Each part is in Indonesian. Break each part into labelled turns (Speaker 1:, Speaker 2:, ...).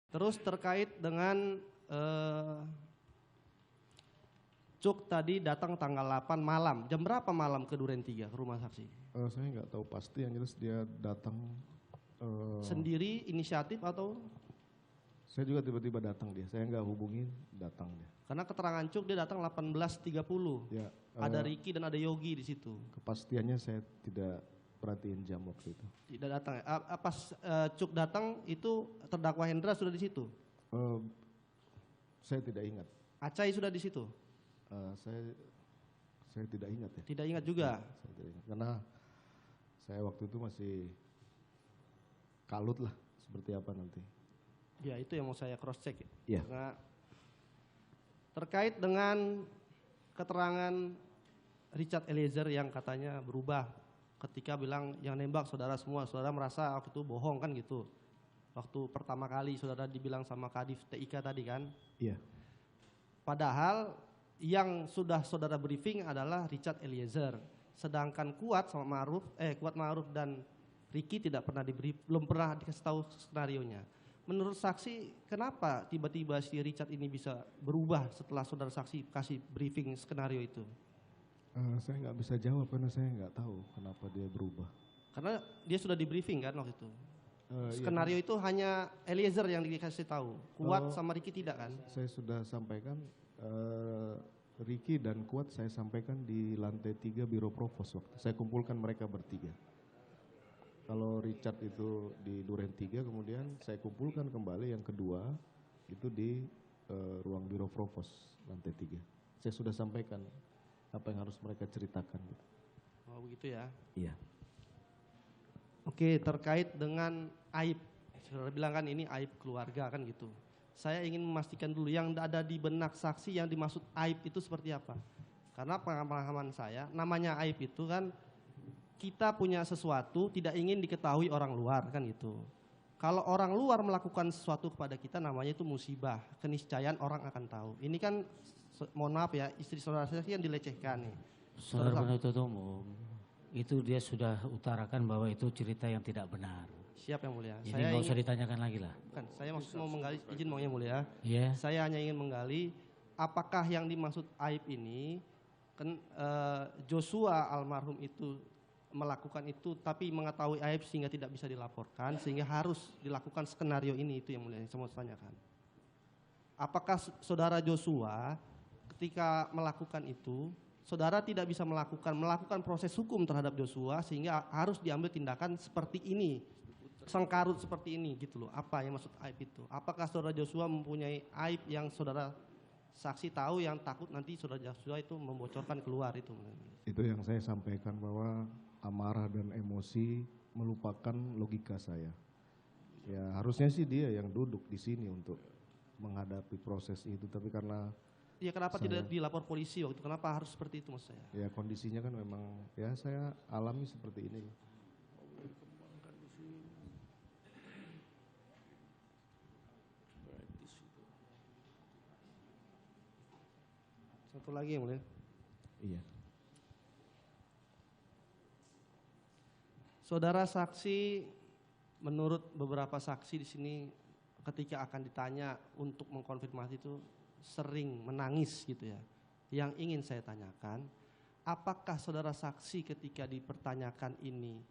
Speaker 1: Terus terkait dengan Cuk tadi datang tanggal 8 malam. Jam berapa malam ke Duren 3 ke rumah saksi?
Speaker 2: Saya nggak tahu pasti, yang jelas dia datang.
Speaker 1: Sendiri inisiatif atau?
Speaker 2: Saya juga tiba-tiba datang dia, saya nggak hubungin, datang dia.
Speaker 1: Karena keterangan Cuk dia datang 18.30.
Speaker 2: Ya,
Speaker 1: ada Ricky dan ada Yogi di situ.
Speaker 2: Kepastiannya saya tidak perhatiin jam waktu itu. Tidak
Speaker 1: datang. Pas Cuk datang itu terdakwa Hendra sudah di situ?
Speaker 2: Saya tidak ingat.
Speaker 1: Acai sudah di situ?
Speaker 2: Saya tidak ingat ya.
Speaker 1: Tidak ingat juga?
Speaker 2: Saya tidak ingat, karena saya waktu itu masih kalut lah seperti apa nanti.
Speaker 1: Ya itu yang mau saya cross check.
Speaker 2: Ya.
Speaker 1: Nah, terkait dengan keterangan Richard Eliezer yang katanya berubah ketika bilang yang nembak saudara semua, saudara merasa waktu itu bohong kan gitu. Waktu pertama kali saudara dibilang sama Kadif TIK tadi kan?
Speaker 2: Iya.
Speaker 1: Padahal yang sudah saudara briefing adalah Richard Eliezer, sedangkan Kuat Ma'ruf dan Ricky tidak pernah belum pernah dikasih tahu skenarionya. Menurut saksi, kenapa tiba-tiba si Richard ini bisa berubah setelah saudara saksi kasih briefing skenario itu?
Speaker 2: Saya nggak bisa jawab karena saya nggak tahu kenapa dia berubah.
Speaker 1: Karena dia sudah di briefing kan waktu itu. Skenario iya. Itu hanya Eliezer yang dikasih tahu, Kuat sama Ricky tidak kan?
Speaker 2: Saya sudah sampaikan. Ricky dan Kuat saya sampaikan di lantai 3 Biro Provos waktu. Saya kumpulkan mereka bertiga. Kalau Richard itu di Duren 3, kemudian saya kumpulkan kembali yang kedua itu di ruang Biro Provos lantai 3. Saya sudah sampaikan apa yang harus mereka ceritakan. Gitu.
Speaker 1: Oh begitu ya?
Speaker 2: Iya.
Speaker 1: Oke, terkait dengan aib. Saudara bilang kan ini aib keluarga kan gitu. Saya ingin memastikan dulu yang ada di benak saksi yang dimaksud aib itu seperti apa. Karena pengalaman saya, namanya aib itu kan kita punya sesuatu tidak ingin diketahui orang luar kan gitu. Kalau orang luar melakukan sesuatu kepada kita namanya itu musibah, keniscayaan orang akan tahu. Ini kan mohon maaf ya, istri saudara saya yang dilecehkan nih.
Speaker 3: Saudara penuntut umum, itu dia sudah utarakan bahwa itu cerita yang tidak benar.
Speaker 1: Siap yang mulia.
Speaker 3: Jadi nggak usah ditanyakan lagi lah.
Speaker 1: Bukan, saya mau menggali, izin mau yang mulia.
Speaker 3: Yeah.
Speaker 1: Saya hanya ingin menggali apakah yang dimaksud aib ini kan Joshua almarhum itu melakukan itu tapi mengetahui aib sehingga tidak bisa dilaporkan sehingga harus dilakukan skenario ini, itu yang mulia yang saya mau tanyakan. Apakah saudara Joshua ketika melakukan itu saudara tidak bisa melakukan proses hukum terhadap Joshua sehingga harus diambil tindakan seperti ini, sengkarut seperti ini gitu loh. Apa yang maksud aib itu? Apakah saudara Joshua mempunyai aib yang saudara saksi tahu yang takut nanti saudara Joshua itu membocorkan keluar itu?
Speaker 2: Itu yang saya sampaikan bahwa amarah dan emosi melupakan logika saya. Ya harusnya sih dia yang duduk di sini untuk menghadapi proses itu, tapi karena
Speaker 1: ya kenapa tidak dilapor polisi waktu itu? Kenapa harus seperti itu maksud saya?
Speaker 2: Ya kondisinya kan memang ya saya alami seperti ini.
Speaker 1: Satu lagi yang mulia.
Speaker 2: Iya.
Speaker 1: Saudara saksi, menurut beberapa saksi di sini ketika akan ditanya untuk mengkonfirmasi itu sering menangis gitu ya. Yang ingin saya tanyakan, apakah saudara saksi ketika dipertanyakan ini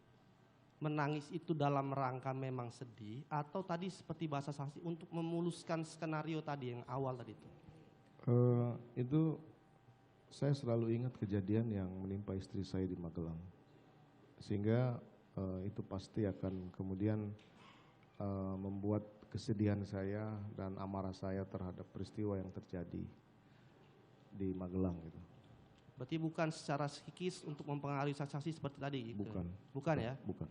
Speaker 1: menangis itu dalam rangka memang sedih atau tadi seperti bahasa saksi untuk memuluskan skenario tadi yang awal tadi itu?
Speaker 2: Itu saya selalu ingat kejadian yang menimpa istri saya di Magelang, sehingga itu pasti akan kemudian membuat kesedihan saya dan amarah saya terhadap peristiwa yang terjadi di Magelang gitu.
Speaker 1: Berarti bukan secara psikis untuk mempengaruhi saksi seperti tadi gitu?
Speaker 2: Bukan.
Speaker 1: Bukan ya?
Speaker 2: Bukan.